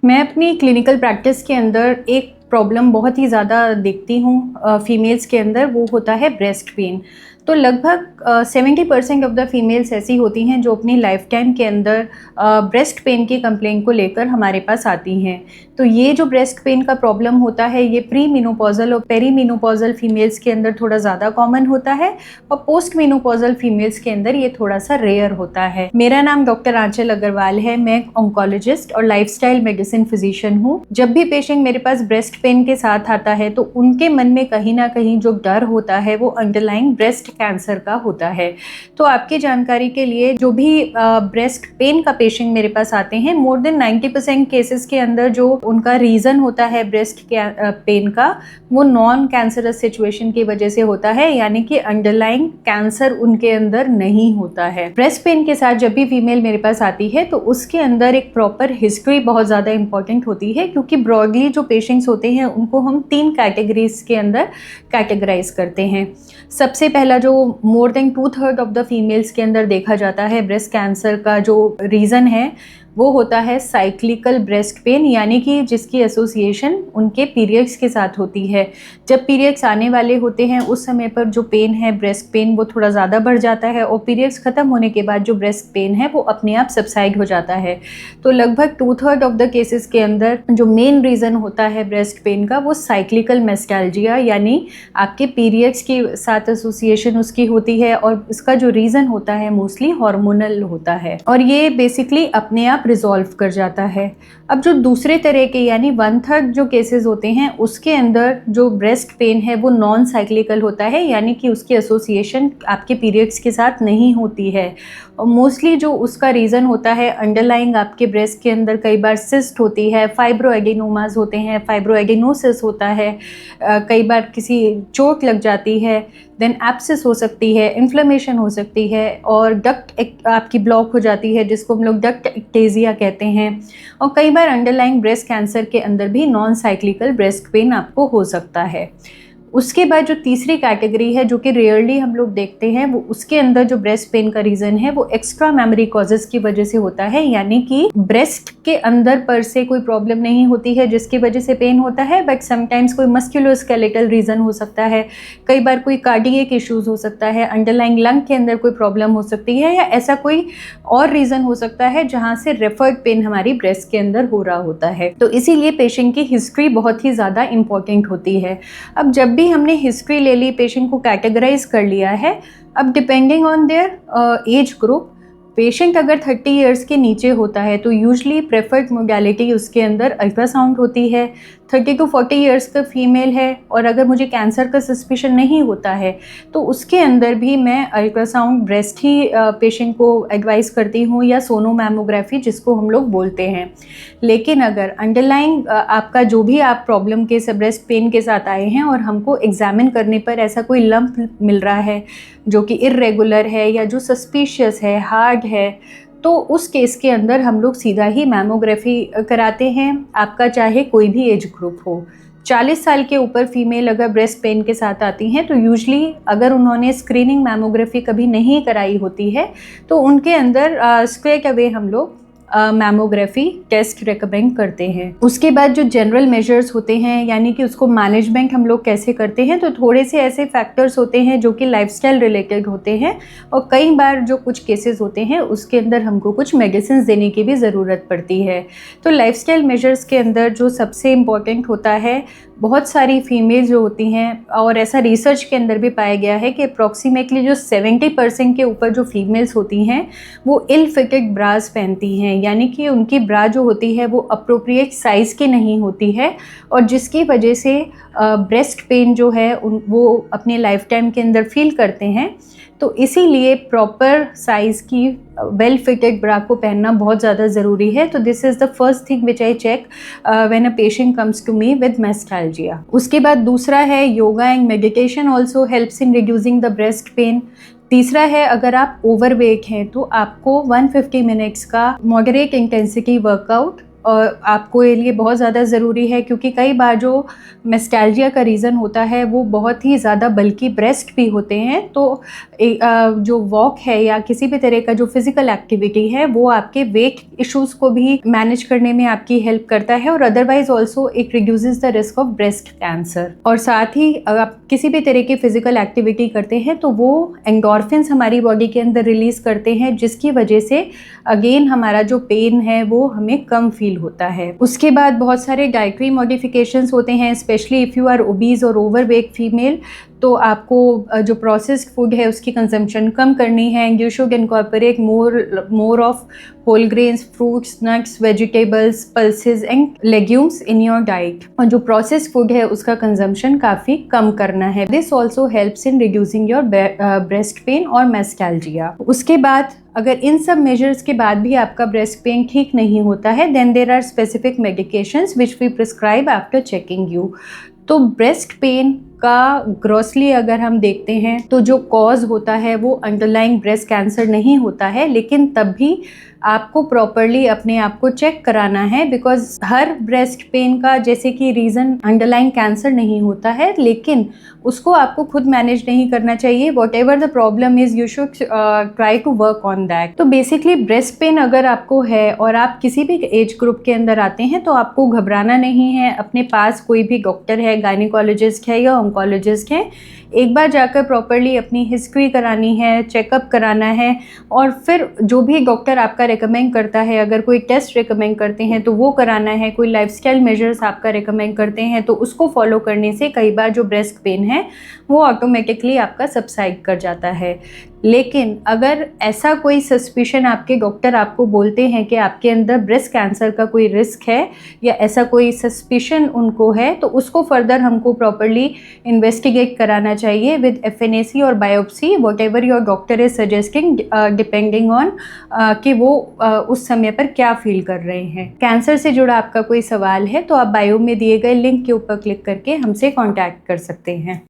मैं अपनी clinical practice के अंदर एक प्रॉब्लम बहुत ही ज़्यादा देखती हूँ फीमेल्स के अंदर, वो होता है ब्रेस्ट पेन। तो लगभग 70% ऑफ द फीमेल्स ऐसी होती हैं जो अपनी लाइफ टाइम के अंदर ब्रेस्ट पेन की कंप्लेंट को लेकर हमारे पास आती हैं। तो ये जो ब्रेस्ट पेन का प्रॉब्लम होता है ये प्री मेनोपॉजल और पेरी मेनोपॉजल फीमेल्स के अंदर थोड़ा ज़्यादा कॉमन होता है और पोस्ट मेनोपॉजल फीमेल्स के अंदर ये थोड़ा सा रेयर होता है। मेरा नाम डॉक्टर आंचल अग्रवाल है। मैं ऑन्कोलॉजिस्ट और लाइफस्टाइल मेडिसिन फिजिशियन हूँ। जब भी पेशेंट मेरे पास ब्रेस्ट पेन के साथ आता है तो उनके मन में कहीं ना कहीं जो डर होता है वो अंडरलाइंग ब्रेस्ट कैंसर का होता है। तो आपकी जानकारी के लिए, जो भी ब्रेस्ट पेन का पेशेंट मेरे पास आते हैं, मोर देन 90% केसेस के अंदर जो उनका रीज़न होता है ब्रेस्ट पेन का, वो नॉन कैंसरस सिचुएशन की वजह से होता है, यानी कि अंडरलाइंग कैंसर उनके अंदर नहीं होता है। ब्रेस्ट पेन के साथ जब भी फीमेल मेरे पास आती है तो उसके अंदर एक प्रॉपर हिस्ट्री बहुत ज़्यादा इंपॉर्टेंट होती है, क्योंकि ब्रॉडली जो पेशेंट्स होते हैं उनको हम 3 कैटेगरीज के अंदर कैटेगराइज करते हैं। सबसे पहला जो more than 2/3 of the females के अंदर देखा जाता है ब्रेस्ट कैंसर का जो रीज़न है वो होता है साइक्लिकल ब्रेस्ट पेन, यानी कि जिसकी एसोसिएशन उनके पीरियड्स के साथ होती है। जब पीरियड्स आने वाले होते हैं उस समय पर जो पेन है ब्रेस्ट पेन वो थोड़ा ज़्यादा बढ़ जाता है और पीरियड्स ख़त्म होने के बाद जो ब्रेस्ट पेन है वो अपने आप सबसाइड हो जाता है। तो लगभग 2/3 ऑफ द केसेस के अंदर जो मेन रीज़न होता है ब्रेस्ट पेन का वो साइक्लिकल मेस्टैल्जिया, यानी आपके पीरियड्स के साथ एसोसिएशन उसकी होती है और इसका जो रीज़न होता है मोस्टली हार्मोनल होता है और ये बेसिकली अपने आप रिजॉल्व कर जाता है। अब जो दूसरे तरह के यानी 1/3 जो केसेस होते हैं उसके अंदर जो ब्रेस्ट पेन है वो नॉन साइक्लिकल होता है, यानी कि उसकी एसोसिएशन आपके पीरियड्स के साथ नहीं होती है और मोस्टली जो उसका रीज़न होता है अंडरलाइंग आपके ब्रेस्ट के अंदर कई बार सिस्ट होती है, फाइब्रोएडेनोमास होते हैं, फाइब्रोएडेनोसिस होता है, कई बार किसी चोट लग जाती है, देन एब्सिस हो सकती है, इन्फ्लेमेशन हो सकती है और डक्ट आपकी ब्लॉक हो जाती है जिसको हम लोग डक्ट एक्टेजिया कहते हैं। और कई बार अंडरलाइंग ब्रेस्ट कैंसर के अंदर भी नॉन साइक्लिकल ब्रेस्ट पेन आपको हो सकता है। उसके बाद जो तीसरी कैटेगरी है जो कि रेयरली हम लोग देखते हैं, वो उसके अंदर जो ब्रेस्ट पेन का रीज़न है वो एक्स्ट्रा मेमोरी कॉजेज़ की वजह से होता है, यानी कि ब्रेस्ट के अंदर पर से कोई प्रॉब्लम नहीं होती है जिसकी वजह से पेन होता है, बट समटाइम्स कोई मस्कुलोस्केलेटल रीज़न हो सकता है, कई बार कोई कार्डियक इश्यूज़ हो सकता है, अंडरलाइंग लंग के अंदर कोई प्रॉब्लम हो सकती है या ऐसा कोई और रीज़न हो सकता है जहाँ से रेफर्ड पेन हमारी ब्रेस्ट के अंदर हो रहा होता है। तो इसीलिए पेशेंट की हिस्ट्री बहुत ही ज़्यादा इंपॉर्टेंट होती है। अब जब भी हमने हिस्ट्री ले ली, पेशेंट को कैटेगराइज कर लिया है, अब depending on their age group, patient अगर 30 इयर्स के नीचे होता है तो यूजली प्रेफर्ड मोडालिटी उसके अंदर अल्ट्रासाउंड होती है। 30 to 40 इयर्स का फीमेल है और अगर मुझे कैंसर का सस्पिशन नहीं होता है तो उसके अंदर भी मैं अल्ट्रासाउंड ब्रेस्ट ही पेशेंट को एडवाइस करती हूँ या सोनोमैमोग्राफी जिसको हम लोग बोलते हैं। लेकिन अगर अंडरलाइंग आपका जो भी आप प्रॉब्लम के ब्रेस्ट पेन के साथ आए हैं और हमको एग्जामिन करने पर ऐसा कोई लंप मिल रहा है जो कि इर्रेगुलर है या जो सस्पिशियस है, हार्ड है, तो उस केस के अंदर हम लोग सीधा ही मैमोग्राफी कराते हैं, आपका चाहे कोई भी एज ग्रुप हो। 40 साल के ऊपर फीमेल अगर ब्रेस्ट पेन के साथ आती हैं तो यूजली अगर उन्होंने स्क्रीनिंग मैमोग्राफी कभी नहीं कराई होती है तो उनके अंदर स्ट्रेट अवे हम लोग मैमोग्राफी टेस्ट रिकमेंड करते हैं। उसके बाद जो जनरल मेजर्स होते हैं, यानी कि उसको मैनेजमेंट हम लोग कैसे करते हैं, तो थोड़े से ऐसे फैक्टर्स होते हैं जो कि लाइफस्टाइल रिलेटेड होते हैं और कई बार जो कुछ केसेस होते हैं उसके अंदर हमको कुछ मेडिसिन देने की भी ज़रूरत पड़ती है। तो लाइफस्टाइल मेजर्स के अंदर जो सबसे इम्पॉर्टेंट होता है, बहुत सारी फीमेल जो होती हैं और ऐसा रिसर्च के अंदर भी पाया गया है कि अप्रॉक्सीमेटली जो 70% के ऊपर जो फीमेल्स होती हैं वो इल फिटेड ब्रास पहनती हैं, यानी कि उनकी ब्रा जो होती है वो अप्रोप्रिएट साइज़ की नहीं होती है और जिसकी वजह से ब्रेस्ट पेन जो है वो अपने लाइफ टाइम के अंदर फील करते हैं। तो इसीलिए प्रॉपर साइज़ की वेल फिटेड ब्रा को पहनना बहुत ज़्यादा ज़रूरी है। तो this is the first thing which I check when a patient comes to me with mastalgia. उसके बाद दूसरा है yoga and meditation also helps in reducing the breast pain. तीसरा है अगर आप ओवरवेट हैं तो आपको 150 मिनट्स का मॉडरेट इंटेंसिटी वर्कआउट आपको ये लिए बहुत ज़्यादा ज़रूरी है, क्योंकि कई बार जो मेस्टैल्जिया का रीज़न होता है वो बहुत ही ज़्यादा बल्कि ब्रेस्ट भी होते हैं। तो जो वॉक है या किसी भी तरह का जो फिज़िकल एक्टिविटी है वो आपके वेट इश्यूज़ को भी मैनेज करने में आपकी हेल्प करता है, और otherwise also it reduces the risk of breast cancer. और साथ ही अगर आप किसी भी तरह की फिज़िकल एक्टिविटी करते हैं तो वो एंडोर्फिन्स हमारी बॉडी के अंदर रिलीज़ करते हैं, जिसकी वजह से अगेन हमारा जो पेन है वो हमें कम फील होता है। उसके बाद बहुत सारे डाइटरी मॉडिफिकेशंस होते हैं, specially if you are obese और ओवरवेट फीमेल, तो आपको जो प्रोसेस्ड फूड है उसकी कंजम्पशन कम करनी है। You should incorporate more of whole grains, fruits, nuts, vegetables, pulses and legumes in your diet. और जो प्रोसेस्ड फूड है उसका कंजम्पशन काफ़ी कम करना है। This also helps in reducing your breast pain और मेस्टैल्जिया। उसके बाद अगर इन सब मेजर्स के बाद भी आपका ब्रेस्ट पेन ठीक नहीं होता है, then there are specific medications which we prescribe after checking you. तो ब्रेस्ट पेन का ग्रॉसली अगर हम देखते हैं तो जो कॉज होता है वो अंडरलाइंग ब्रेस्ट कैंसर नहीं होता है, लेकिन तब भी आपको प्रॉपरली अपने आप को चेक कराना है, बिकॉज हर ब्रेस्ट पेन का जैसे कि रीज़न अंडरलाइंग कैंसर नहीं होता है, लेकिन उसको आपको खुद मैनेज नहीं करना चाहिए। Whatever the problem is, you should try to work on that. तो बेसिकली ब्रेस्ट पेन अगर आपको है और आप किसी भी एज ग्रुप के अंदर आते हैं तो आपको घबराना नहीं है। अपने पास कोई भी डॉक्टर है, गायनेकोलॉजिस्ट है या ऑन्कोलॉजिस्ट है, एक बार जाकर प्रॉपरली अपनी हिस्ट्री करानी है, चेकअप कराना है, और फिर जो भी डॉक्टर आपका रिकमेंड करता है, अगर कोई टेस्ट रिकमेंड करते हैं तो वो कराना है, कोई लाइफस्टाइल मेजर्स आपका रिकमेंड करते हैं तो उसको फॉलो करने से कई बार जो ब्रेस्ट पेन है वो ऑटोमेटिकली आपका सबसाइड कर जाता है। लेकिन अगर ऐसा कोई सस्पिशन आपके डॉक्टर आपको बोलते हैं कि आपके अंदर ब्रेस्ट कैंसर का कोई रिस्क है या ऐसा कोई सस्पिशन उनको है, तो उसको फर्दर हमको प्रॉपरली इन्वेस्टिगेट कराना चाहिए विद एफएनएसी और biopsy, what ever your doctor is suggesting, depending on कि वो उस समय पर क्या फील कर रहे हैं। कैंसर से जुड़ा आपका कोई सवाल है तो आप बायो में दिए गए लिंक के ऊपर क्लिक करके हमसे कॉन्टैक्ट कर सकते हैं।